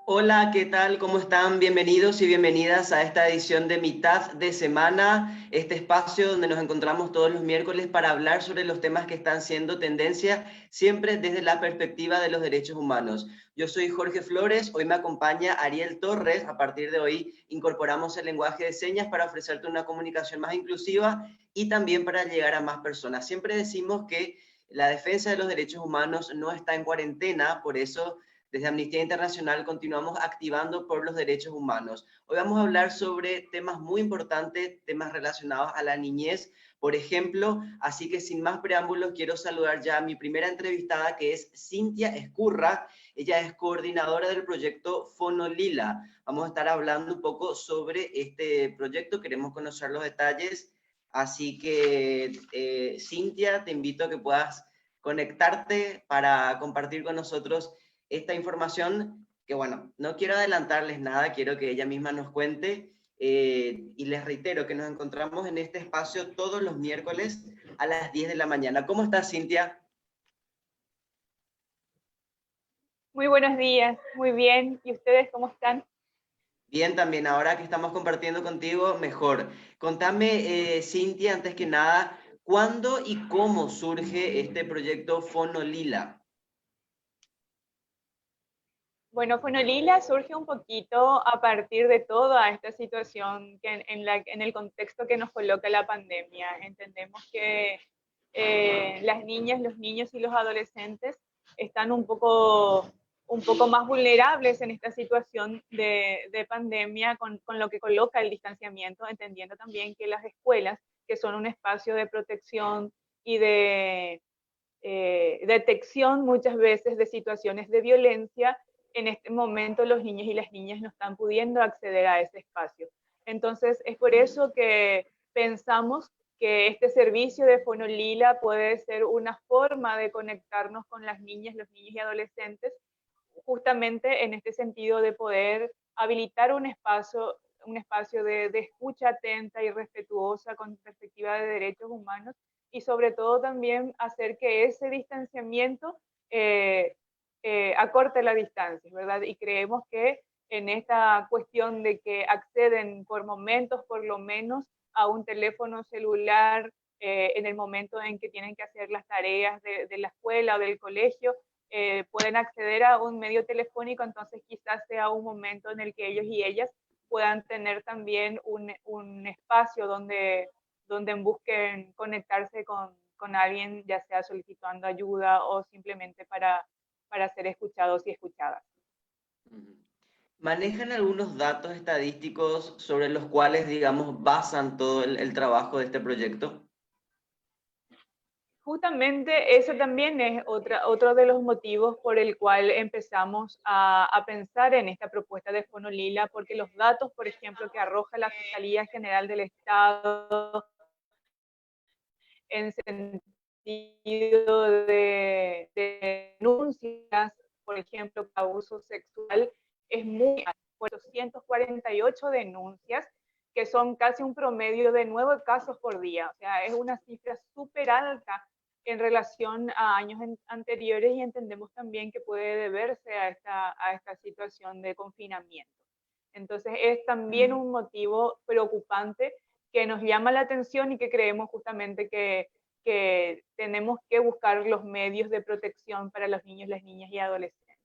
Hola, ¿qué tal? ¿Cómo están? Bienvenidos y bienvenidas a esta edición de Mitad de Semana, este espacio donde nos encontramos todos los miércoles para hablar sobre los temas que están siendo tendencia, siempre desde la perspectiva de los derechos humanos. Yo soy Jorge Flores, hoy me acompaña Ariel Torres. A partir de hoy incorporamos el lenguaje de señas para ofrecerte una comunicación más inclusiva y también para llegar a más personas. Siempre decimos que la defensa de los derechos humanos no está en cuarentena, por eso desde Amnistía Internacional continuamos activando por los derechos humanos. Hoy vamos a hablar sobre temas muy importantes, temas relacionados a la niñez, por ejemplo, así que sin más preámbulos quiero saludar ya a mi primera entrevistada, que es Cintia Escurra. Ella es coordinadora del proyecto Fonolila. Vamos a estar hablando un poco sobre este proyecto, queremos conocer los detalles, así que Cintia, te invito a que puedas conectarte para compartir con nosotros esta información que, bueno, no quiero adelantarles nada, quiero que ella misma nos cuente. Y les reitero que nos encontramos en este espacio todos los miércoles a las 10 de la mañana. ¿Cómo estás, Cintia? Muy buenos días, muy bien. ¿Y ustedes cómo están? Bien, también ahora que estamos compartiendo contigo, mejor. Contame, Cintia, antes que nada, ¿cuándo y cómo surge este proyecto Fonolila? Bueno, Fonolila surge un poquito a partir de toda esta situación que en el contexto que nos coloca la pandemia. Entendemos que las niñas, los niños y los adolescentes están un poco más vulnerables en esta situación de pandemia con lo que coloca el distanciamiento, entendiendo también que las escuelas, que son un espacio de protección y de detección muchas veces de situaciones de violencia, en este momento los niños y las niñas no están pudiendo acceder a ese espacio. Entonces, es por eso que pensamos que este servicio de Fonolila puede ser una forma de conectarnos con las niñas, los niños y adolescentes, justamente en este sentido de poder habilitar un espacio de escucha atenta y respetuosa con perspectiva de derechos humanos y sobre todo también hacer que ese distanciamiento eh, acorte la distancia, ¿verdad? Y creemos que en esta cuestión de que acceden por momentos, por lo menos, a un teléfono celular en el momento en que tienen que hacer las tareas de la escuela o del colegio, pueden acceder a un medio telefónico, entonces quizás sea un momento en el que ellos y ellas puedan tener también un espacio donde busquen conectarse con alguien, ya sea solicitando ayuda o simplemente para ser escuchados y escuchadas. ¿Manejan algunos datos estadísticos sobre los cuales, digamos, basan todo el trabajo de este proyecto? Justamente ese también es otro de los motivos por el cual empezamos a pensar en esta propuesta de Fonolila, porque los datos, por ejemplo, que arroja la Fiscalía General del Estado en sentido de denuncias, por ejemplo, abuso sexual, es muy alto, 248 denuncias, que son casi un promedio de 9 casos por día. O sea, es una cifra súper alta en relación a años anteriores y entendemos también que puede deberse a esta situación de confinamiento. Entonces, es también un motivo preocupante que nos llama la atención y que creemos justamente que tenemos que buscar los medios de protección para los niños, las niñas y adolescentes.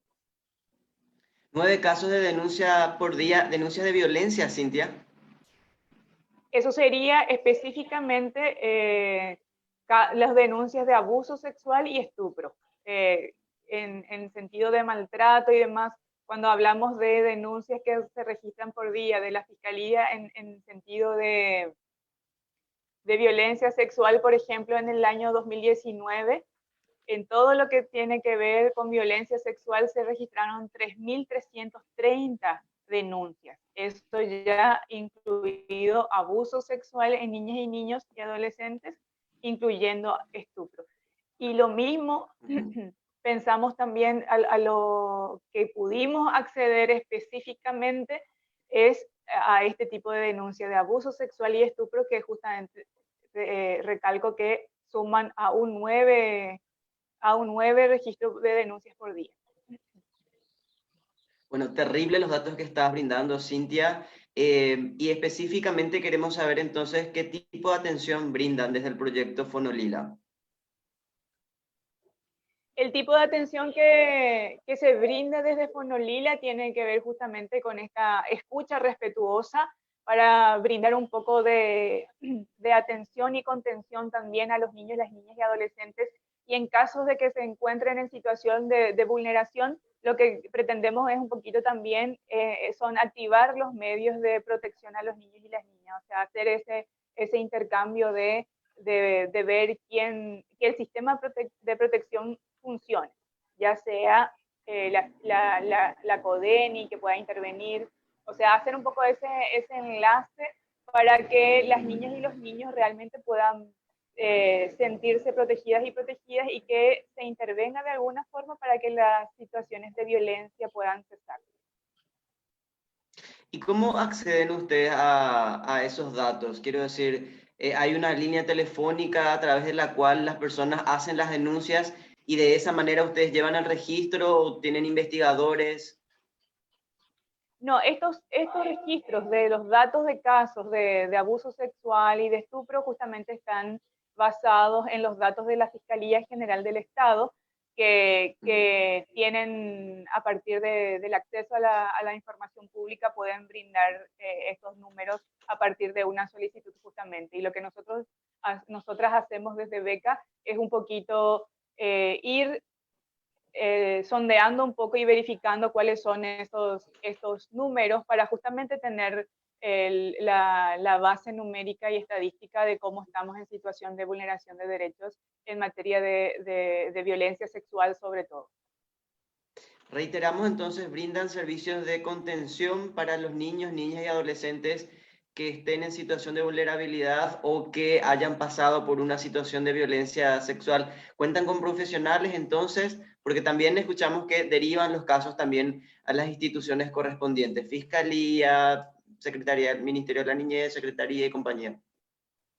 9 casos de denuncia por día, denuncias de violencia, Cintia. Eso sería específicamente las denuncias de abuso sexual y estupro. En sentido de maltrato y demás, cuando hablamos de denuncias que se registran por día de la Fiscalía en sentido de violencia sexual, por ejemplo, en el año 2019, en todo lo que tiene que ver con violencia sexual se registraron 3.330 denuncias. Esto ya incluido abuso sexual en niñas y niños y adolescentes, incluyendo estupro. Y lo mismo pensamos también a lo que pudimos acceder específicamente es a este tipo de denuncia de abuso sexual y estupro que justamente recalco que suman a un 9 registros de denuncias por día. Bueno, terrible los datos que estás brindando, Cintia. Y específicamente queremos saber entonces qué tipo de atención brindan desde el proyecto Fonolila. El tipo de atención que se brinda desde Fonolila tiene que ver justamente con esta escucha respetuosa para brindar un poco de atención y contención también a los niños, las niñas y adolescentes. Y en casos de que se encuentren en situación de vulneración, lo que pretendemos es un poquito también, son activar los medios de protección a los niños y las niñas, o sea, hacer ese intercambio de ver que el sistema de protección funcione, ya sea la CODENI que pueda intervenir, o sea, hacer un poco ese enlace para que las niñas y los niños realmente puedan sentirse protegidas y que se intervenga de alguna forma para que las situaciones de violencia puedan cesar. ¿Y cómo acceden ustedes a esos datos? Quiero decir, hay una línea telefónica a través de la cual las personas hacen las denuncias y de esa manera ustedes llevan el registro o tienen investigadores. No, estos registros de los datos de casos de abuso sexual y de estupro justamente están basados en los datos de la Fiscalía General del Estado, que tienen, a partir del acceso a la información pública, pueden brindar estos números a partir de una solicitud justamente. Y lo que nosotras hacemos desde Beca es un poquito ir sondeando un poco y verificando cuáles son estos números para justamente tener la base numérica y estadística de cómo estamos en situación de vulneración de derechos en materia de violencia sexual sobre todo. Reiteramos entonces, brindan servicios de contención para los niños, niñas y adolescentes que estén en situación de vulnerabilidad o que hayan pasado por una situación de violencia sexual. ¿Cuentan con profesionales entonces? Porque también escuchamos que derivan los casos también a las instituciones correspondientes, Fiscalía, Secretaría del Ministerio de la Niñez, Secretaría y compañía.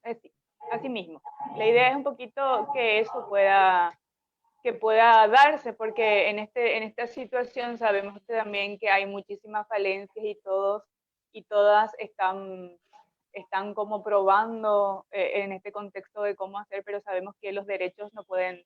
Sí, así mismo. La idea es un poquito que pueda darse, porque en esta situación sabemos también que hay muchísimas falencias y todos y todas están como probando en este contexto de cómo hacer, pero sabemos que los derechos no pueden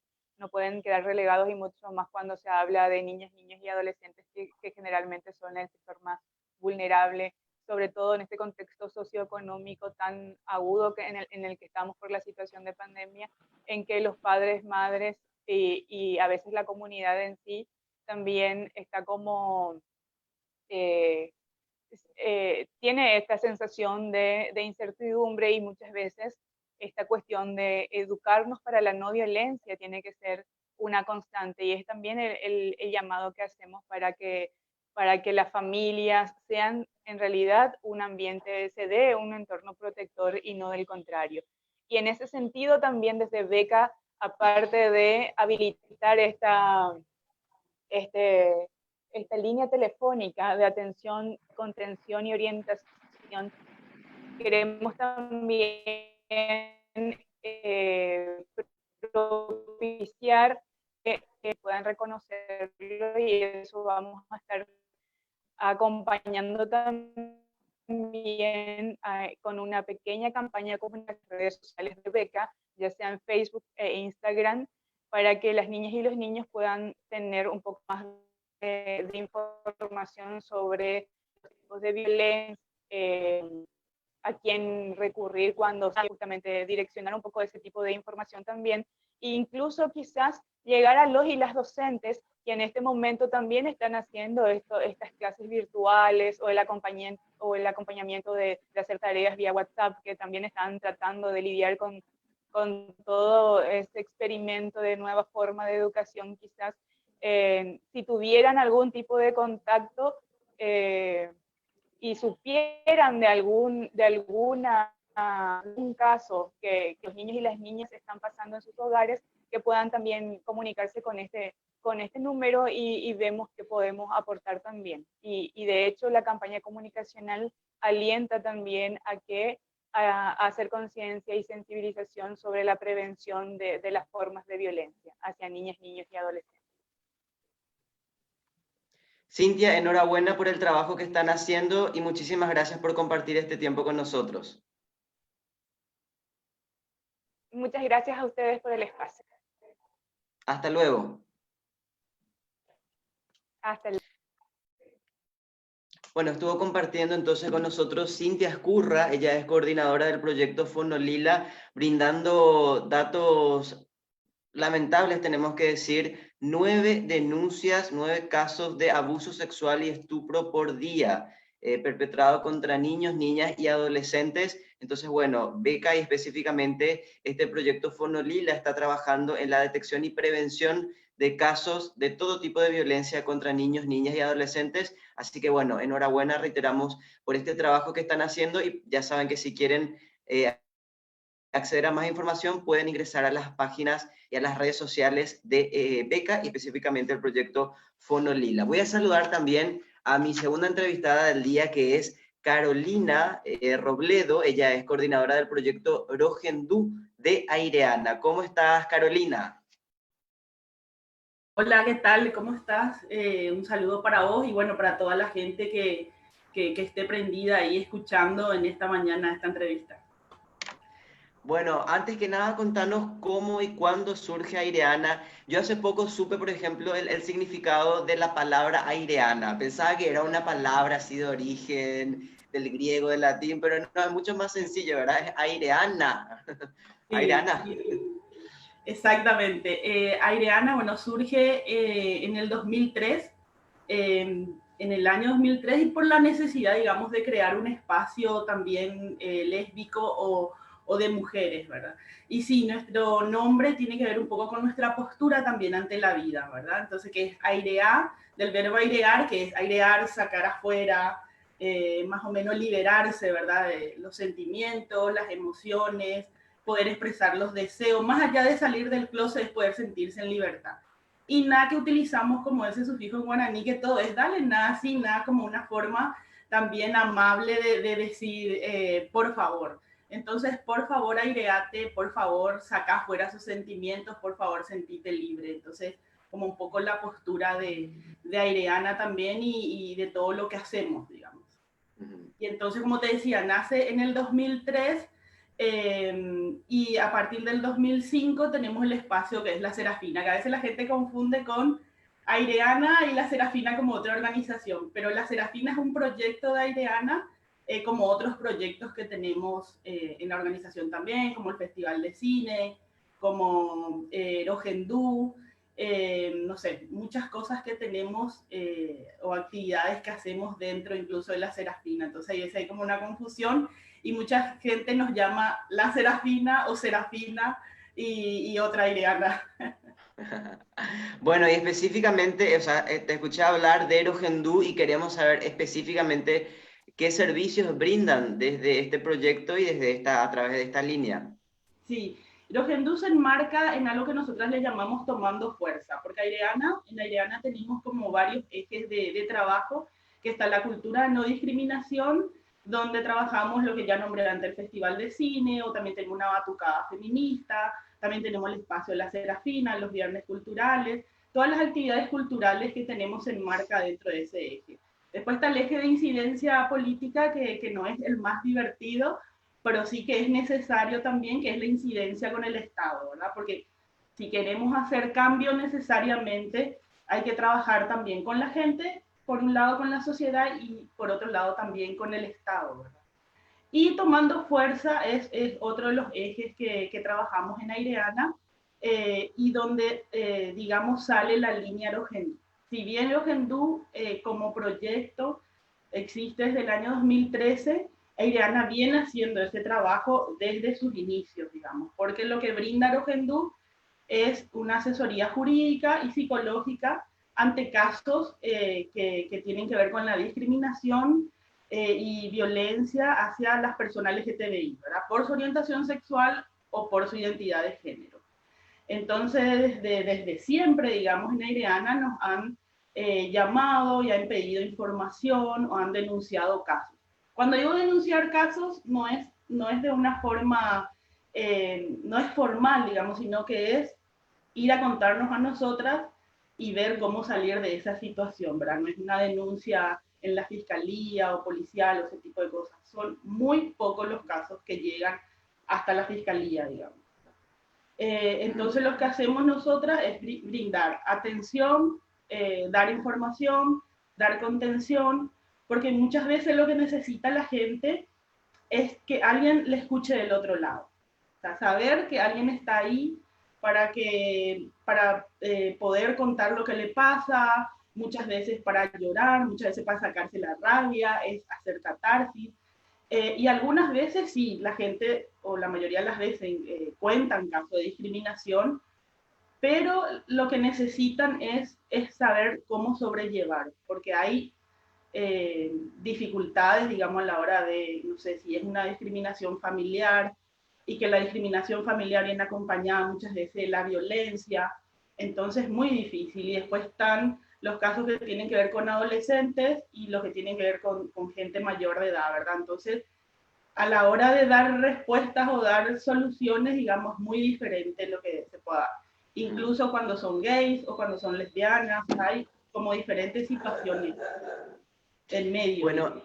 quedar relegados y mucho más cuando se habla de niñas, niños y adolescentes que generalmente son el sector más vulnerable, sobre todo en este contexto socioeconómico tan agudo en el que estamos por la situación de pandemia, en que los padres, madres y a veces la comunidad en sí también está como eh, tiene esta sensación de incertidumbre y muchas veces esta cuestión de educarnos para la no violencia tiene que ser una constante y es también el llamado que hacemos para que las familias sean en realidad un ambiente, se dé un entorno protector y no del contrario. Y en ese sentido también desde Beca, aparte de habilitar este, esta línea telefónica de atención, contención y orientación, queremos también propiciar que puedan reconocerlo y eso vamos a estar acompañando también con una pequeña campaña con las redes sociales de Beca, ya sea en Facebook e Instagram, para que las niñas y los niños puedan tener un poco más de información sobre los tipos de violencia, a quién recurrir cuando justamente direccionar un poco ese tipo de información también, e incluso quizás llegar a los y las docentes que en este momento también están haciendo estas clases virtuales o el acompañamiento de hacer tareas vía WhatsApp, que también están tratando de lidiar con todo este experimento de nueva forma de educación, quizás si tuvieran algún tipo de contacto y supieran algún caso que los niños y las niñas están pasando en sus hogares, que puedan también comunicarse con este número y vemos que podemos aportar también. Y de hecho la campaña comunicacional alienta también a hacer conciencia y sensibilización sobre la prevención de las formas de violencia hacia niñas, niños y adolescentes. Cintia, enhorabuena por el trabajo que están haciendo y muchísimas gracias por compartir este tiempo con nosotros. Muchas gracias a ustedes por el espacio. Hasta luego. Hasta luego. Bueno, estuvo compartiendo entonces con nosotros Cintia Escurra, ella es coordinadora del proyecto Fonolila, brindando datos lamentables, tenemos que decir, 9 denuncias, 9 casos de abuso sexual y estupro por día, perpetrado contra niños, niñas y adolescentes. Entonces, bueno, Beca y específicamente este proyecto Fonolila está trabajando en la detección y prevención de casos de todo tipo de violencia contra niños, niñas y adolescentes. Así que, bueno, enhorabuena, reiteramos, por este trabajo que están haciendo y ya saben que si quieren acceder a más información, pueden ingresar a las páginas y a las redes sociales de Beca y específicamente el proyecto Fonolila. Voy a saludar también a mi segunda entrevistada del día, que es Carolina Robledo. Ella es coordinadora del proyecto Rogendú de Aireana. ¿Cómo estás, Carolina? Hola, ¿qué tal? ¿Cómo estás? Un saludo para vos y bueno, para toda la gente que esté prendida ahí escuchando en esta mañana esta entrevista. Bueno, antes que nada, contanos cómo y cuándo surge Aireana. Yo hace poco supe, por ejemplo, el significado de la palabra aireana. Pensaba que era una palabra así de origen, del griego, del latín, pero no, es mucho más sencillo, ¿verdad? Es aireana. Sí, Aireana. sí, exactamente. Aireana, bueno, surge en el 2003, en el año 2003 y por la necesidad, digamos, de crear un espacio también lésbico o de mujeres, ¿verdad? Y sí, nuestro nombre tiene que ver un poco con nuestra postura también ante la vida, ¿verdad? Entonces, que es airear, del verbo airear, que es airear, sacar afuera, más o menos liberarse, ¿verdad? De los sentimientos, las emociones, poder expresar los deseos, más allá de salir del closet, es poder sentirse en libertad. Y nada que utilizamos como ese sufijo en guaraní, que todo es dale, nada así, nada como una forma también amable de decir por favor. Entonces, por favor, aireate, por favor, saca fuera sus sentimientos, por favor, sentite libre. Entonces, como un poco la postura de Aireana también y de todo lo que hacemos, digamos. Y entonces, como te decía, nace en el 2003 y a partir del 2005 tenemos el espacio que es la Serafina, que a veces la gente confunde con Aireana y la Serafina como otra organización, pero la Serafina es un proyecto de Aireana como otros proyectos que tenemos en la organización también, como el Festival de Cine, como Rogendú, no sé, muchas cosas que tenemos o actividades que hacemos dentro incluso de la Serafina. Entonces ahí hay como una confusión y mucha gente nos llama la Serafina o Serafina y otra Ileana. Bueno, y específicamente, o sea, te escuché hablar de Erogendú y queremos saber específicamente qué servicios brindan desde este proyecto y desde a través de esta línea. Sí, Rogendú se enmarca en algo que nosotras le llamamos tomando fuerza, porque en Aireana tenemos como varios ejes de trabajo, que está la cultura de no discriminación, donde trabajamos lo que ya nombré antes, el Festival de Cine, o también tenemos una batucada feminista, también tenemos el espacio de la Serafina, los viernes culturales, todas las actividades culturales que tenemos en marca dentro de ese eje. Después está el eje de incidencia política, que no es el más divertido, pero sí que es necesario también, que es la incidencia con el Estado, ¿verdad? Porque si queremos hacer cambio necesariamente, hay que trabajar también con la gente, por un lado con la sociedad y por otro lado también con el Estado, ¿verdad? Y tomando fuerza es otro de los ejes que trabajamos en Aireana y donde, digamos, sale la línea Rogendú. Si bien Rogendú como proyecto existe desde el año 2013, Aireana viene haciendo ese trabajo desde sus inicios, digamos, porque lo que brinda Rogendú es una asesoría jurídica y psicológica ante casos que tienen que ver con la discriminación y violencia hacia las personas LGTBI, ¿verdad? Por su orientación sexual o por su identidad de género. Entonces, desde siempre, digamos, en Aireana nos han llamado y han pedido información o han denunciado casos. Cuando digo denunciar casos, no es de una forma, no es formal, digamos, sino que es ir a contarnos a nosotras y ver cómo salir de esa situación, ¿verdad? No es una denuncia en la fiscalía o policial o ese tipo de cosas. Son muy pocos los casos que llegan hasta la fiscalía, digamos. Entonces lo que hacemos nosotras es brindar atención, dar información, dar contención, porque muchas veces lo que necesita la gente es que alguien le escuche del otro lado. O sea, saber que alguien está ahí para poder contar lo que le pasa, muchas veces para llorar, muchas veces para sacarse la rabia, es hacer catarsis. Y algunas veces sí, la gente, o la mayoría de las veces, cuentan casos de discriminación, pero lo que necesitan es saber cómo sobrellevar, porque hay dificultades, digamos, a la hora de, no sé, si es una discriminación familiar, y que la discriminación familiar viene acompañada muchas veces de la violencia, entonces es muy difícil. Y después están los casos que tienen que ver con adolescentes y los que tienen que ver con gente mayor de edad, ¿verdad? Entonces, a la hora de dar respuestas o dar soluciones, digamos, muy diferente lo que se pueda dar. Incluso cuando son gays o cuando son lesbianas, hay como diferentes situaciones en medio. Bueno,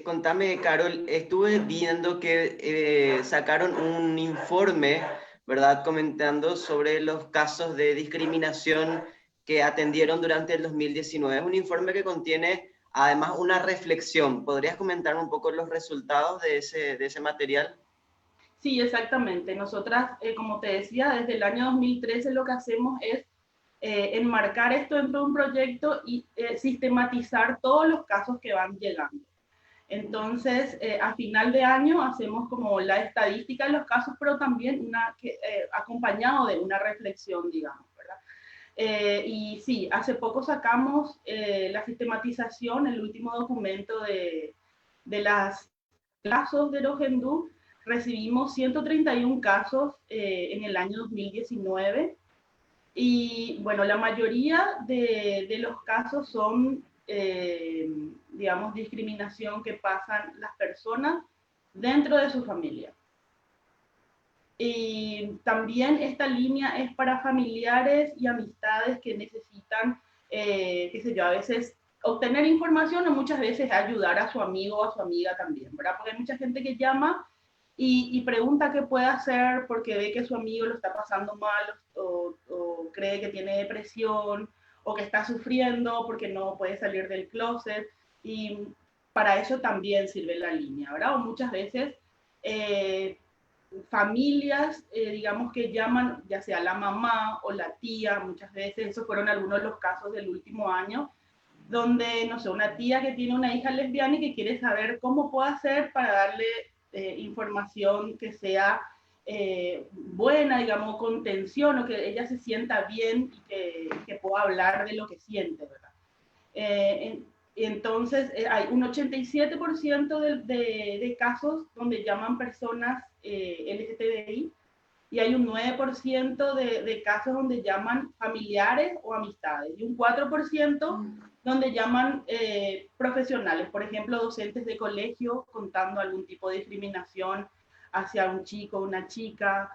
contame, Carol, estuve viendo que sacaron un informe, ¿verdad? Comentando sobre los casos de discriminación que atendieron durante el 2019. Es un informe que contiene además una reflexión. ¿Podrías comentar un poco los resultados de ese material? Sí, exactamente. Nosotras, como te decía, desde el año 2013 lo que hacemos es enmarcar esto dentro de un proyecto y sistematizar todos los casos que van llegando. Entonces, a final de año hacemos como la estadística de los casos, pero también acompañado de una reflexión, digamos, ¿verdad? Y sí, hace poco sacamos la sistematización, el último documento de las casos de Rogendú. Recibimos 131 casos en el año 2019 y bueno, la mayoría de los casos son, digamos, discriminación que pasan las personas dentro de su familia. Y también esta línea es para familiares y amistades que necesitan, qué sé yo, a veces obtener información o muchas veces ayudar a su amigo o a su amiga también, ¿verdad? Porque hay mucha gente que llama y pregunta qué puede hacer porque ve que su amigo lo está pasando mal o cree que tiene depresión o que está sufriendo porque no puede salir del closet. Y para eso también sirve la línea, ¿verdad? O muchas veces familias, digamos, que llaman ya sea la mamá o la tía, muchas veces, esos fueron algunos de los casos del último año, donde, no sé, una tía que tiene una hija lesbiana y que quiere saber cómo puede hacer para darle información que sea buena, digamos, contención, o que ella se sienta bien y que pueda hablar de lo que siente, ¿verdad? Entonces, hay un 87% de casos donde llaman personas LGTBI y hay un 9% de casos donde llaman familiares o amistades y un 4% donde llaman profesionales, por ejemplo, docentes de colegio contando algún tipo de discriminación hacia un chico, una chica,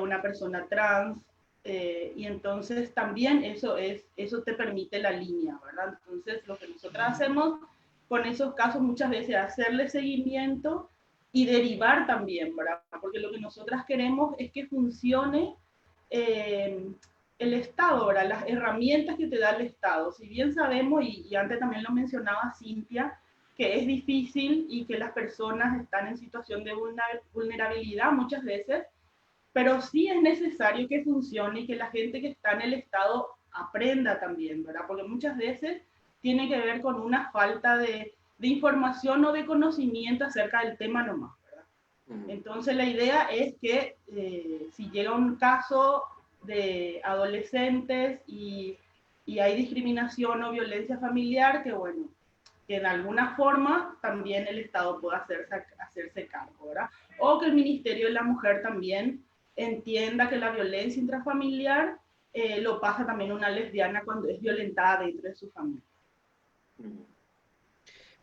una persona trans. Y entonces también eso te permite la línea, ¿verdad? Entonces lo que nosotros hacemos con esos casos muchas veces es hacerle seguimiento y derivar también, ¿verdad? Porque lo que nosotras queremos es que funcione el Estado, ¿verdad? Las herramientas que te da el Estado. Si bien sabemos, y antes también lo mencionaba Cintia, que es difícil y que las personas están en situación de vulnerabilidad muchas veces, pero sí es necesario que funcione y que la gente que está en el Estado aprenda también, ¿verdad? Porque muchas veces tiene que ver con una falta de información o de conocimiento acerca del tema nomás, ¿verdad? Entonces la idea es que si llega un caso de adolescentes y hay discriminación o violencia familiar, que bueno, que de alguna forma también el Estado pueda hacerse cargo, ¿verdad? O que el Ministerio de la Mujer también entienda que la violencia intrafamiliar lo pasa también una lesbiana cuando es violentada dentro de su familia.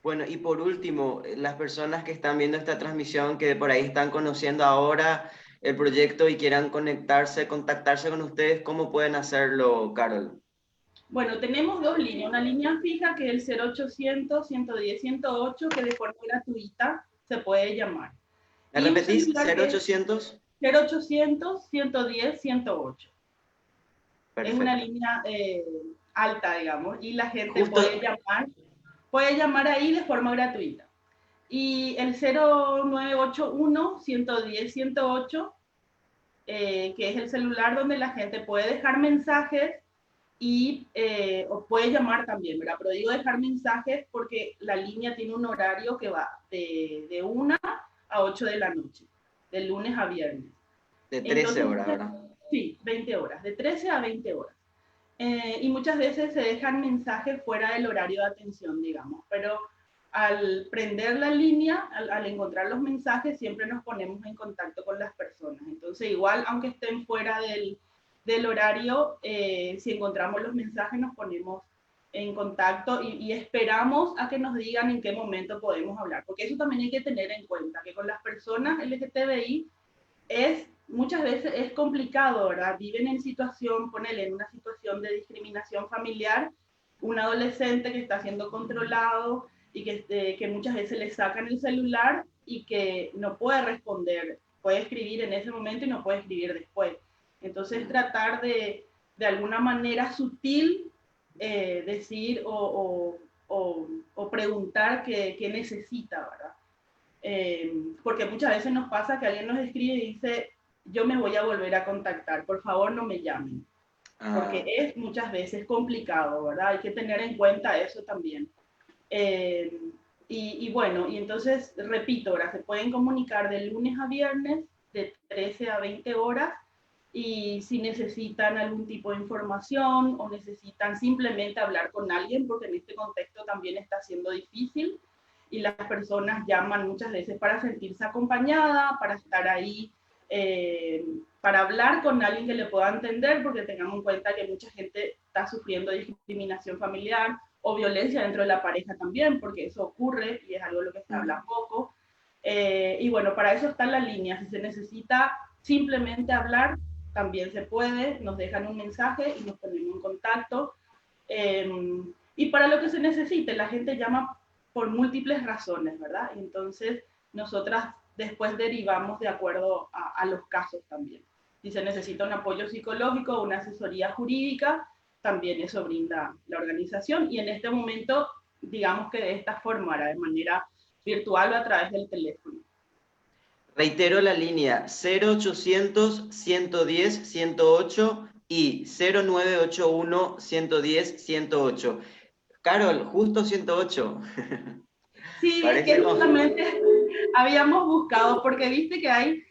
Bueno, y por último, las personas que están viendo esta transmisión, que por ahí están conociendo ahora el proyecto y quieran contactarse con ustedes, ¿cómo pueden hacerlo, Carol? Bueno, tenemos dos líneas. Una línea fija que es el 0800-110-108, que de forma gratuita se puede llamar. ¿Me Y un repetís? celular que es 0800. 0800-110-108. Es una Perfecto. línea alta, digamos, y la gente Justo, puede llamar ahí de forma gratuita. Y el 0981-110-108, que es el celular donde la gente puede dejar mensajes y o puede llamar también, ¿verdad? Pero digo dejar mensajes porque la línea tiene un horario que va de 1 a 8 de la noche, de lunes a viernes. de 13 Entonces, horas, ¿verdad? sí, 20 horas, de 13 a 20 horas. Y muchas veces se dejan mensajes fuera del horario de atención, digamos, pero al prender la línea, al encontrar los mensajes, siempre nos ponemos en contacto con las personas. Entonces, igual, aunque estén fuera del horario, si encontramos los mensajes, nos ponemos en contacto y esperamos a que nos digan en qué momento podemos hablar, porque eso también hay que tener en cuenta, que con las personas LGTBI muchas veces es complicado, ¿verdad? Viven en situación, ponele en una situación de discriminación familiar, un adolescente que está siendo controlado y que muchas veces le sacan el celular y que no puede responder, puede escribir en ese momento y no puede escribir después. Entonces tratar de alguna manera sutil decir o preguntar qué necesita, ¿verdad? Porque muchas veces nos pasa que alguien nos escribe y dice, yo me voy a volver a contactar, por favor no me llamen, porque Ah, es muchas veces complicado, ¿verdad? Hay que tener en cuenta eso también. Eh, y bueno, y entonces, repito, ¿verdad? Se pueden comunicar de lunes a viernes, de 13 a 20 horas, y si necesitan algún tipo de información o necesitan simplemente hablar con alguien, porque en este contexto también está siendo difícil, y las personas llaman muchas veces para sentirse acompañada, para estar ahí, para hablar con alguien que le pueda entender, porque tengamos en cuenta que mucha gente está sufriendo discriminación familiar o violencia dentro de la pareja también, porque eso ocurre y es algo de lo que se habla poco. Y bueno, para eso está la línea. Si se necesita simplemente hablar, también se puede, nos dejan un mensaje y nos ponemos en contacto. Y para lo que se necesite, la gente llama por múltiples razones, ¿verdad? Y entonces nosotras después derivamos de acuerdo a los casos también. Si se necesita un apoyo psicológico o una asesoría jurídica, también eso brinda la organización. Y en este momento, digamos que de esta forma, de manera virtual o a través del teléfono. reitero la línea 0800-110-108 y 0981-110-108. Carol, justo 108. Sí, es que Parece como... justamente habíamos buscado, porque viste que hay,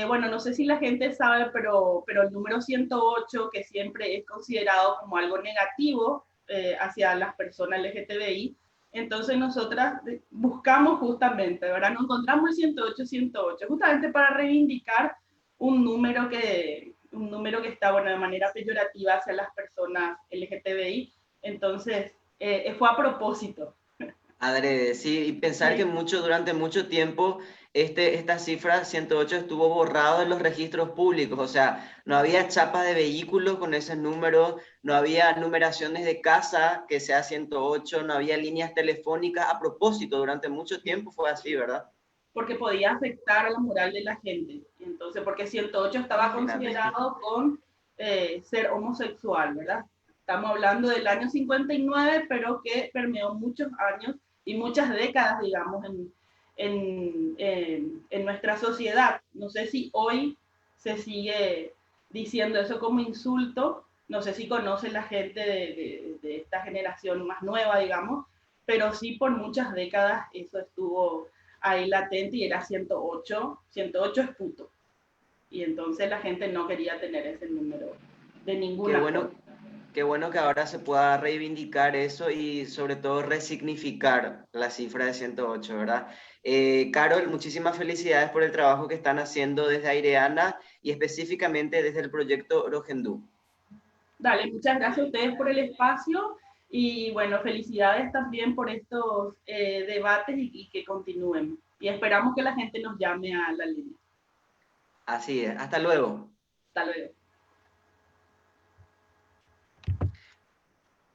bueno, no sé si la gente sabe, pero el número 108, que siempre es considerado como algo negativo hacia las personas LGTBI, entonces nosotras buscamos justamente, ¿verdad? Nos encontramos el 108, justamente para reivindicar un número que está, bueno, de manera peyorativa hacia las personas LGTBI, entonces fue a propósito. Adrede, sí, y pensar que Sí. durante mucho tiempo esta cifra 108 estuvo borrado en los registros públicos, o sea, no había chapas de vehículos con ese número, no había numeraciones de casa que sea 108, no había líneas telefónicas. A propósito, durante mucho tiempo fue así, ¿verdad? Porque podía afectar a la moral de la gente. Entonces, porque 108 estaba Imagínate. considerado con ser homosexual, ¿verdad? Estamos hablando del año 59, pero que permeó muchos años y muchas décadas, digamos, en nuestra sociedad. No sé si hoy se sigue diciendo eso como insulto, no sé si conoce la gente de esta generación más nueva, digamos, pero sí por muchas décadas eso estuvo ahí latente y era 108, 108 es puto. Y entonces la gente no quería tener ese número de Qué ninguna bueno, forma. qué bueno que ahora se pueda reivindicar eso y sobre todo resignificar la cifra de 108, ¿verdad? Carol, muchísimas felicidades por el trabajo que están haciendo desde Aireana y específicamente desde el proyecto Rogendú. Dale, muchas gracias a ustedes por el espacio y bueno, felicidades también por estos debates y que continúen. Y esperamos que la gente nos llame a la línea. Así es, hasta luego. Hasta luego.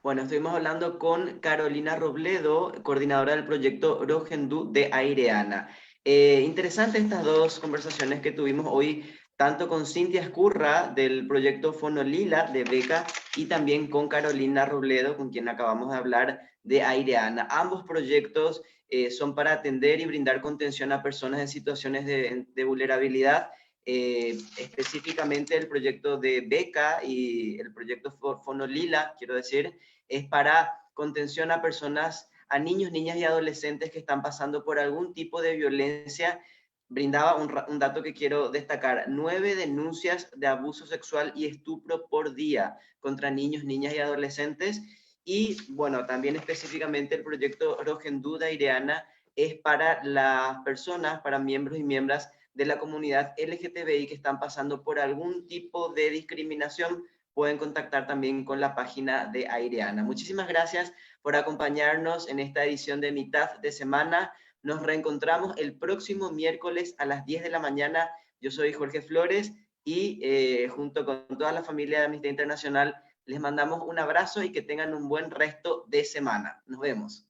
Bueno, estuvimos hablando con Carolina Robledo, coordinadora del proyecto Rogendú de Aireana. Interesante estas dos conversaciones que tuvimos hoy, tanto con Cintia Escurra del proyecto Fonolila de Beca y también con Carolina Robledo, con quien acabamos de hablar de Aireana. Ambos proyectos son para atender y brindar contención a personas en situaciones de vulnerabilidad. Específicamente el proyecto de Beca y el proyecto Fonolila, quiero decir, es para contención a personas, a niños, niñas y adolescentes que están pasando por algún tipo de violencia. Brindaba un dato que quiero destacar: 9 denuncias de abuso sexual y estupro por día contra niños, niñas y adolescentes. Y bueno, también específicamente el proyecto Rogendú de Aireana es para las personas, para miembros y miembros de la comunidad LGTBI que están pasando por algún tipo de discriminación. Pueden contactar también con la página de Aireana. Muchísimas gracias por acompañarnos en esta edición de mitad de semana. Nos reencontramos el próximo miércoles a las 10 de la mañana. Yo soy Jorge Flores y junto con toda la familia de Amnistía Internacional les mandamos un abrazo y que tengan un buen resto de semana. Nos vemos.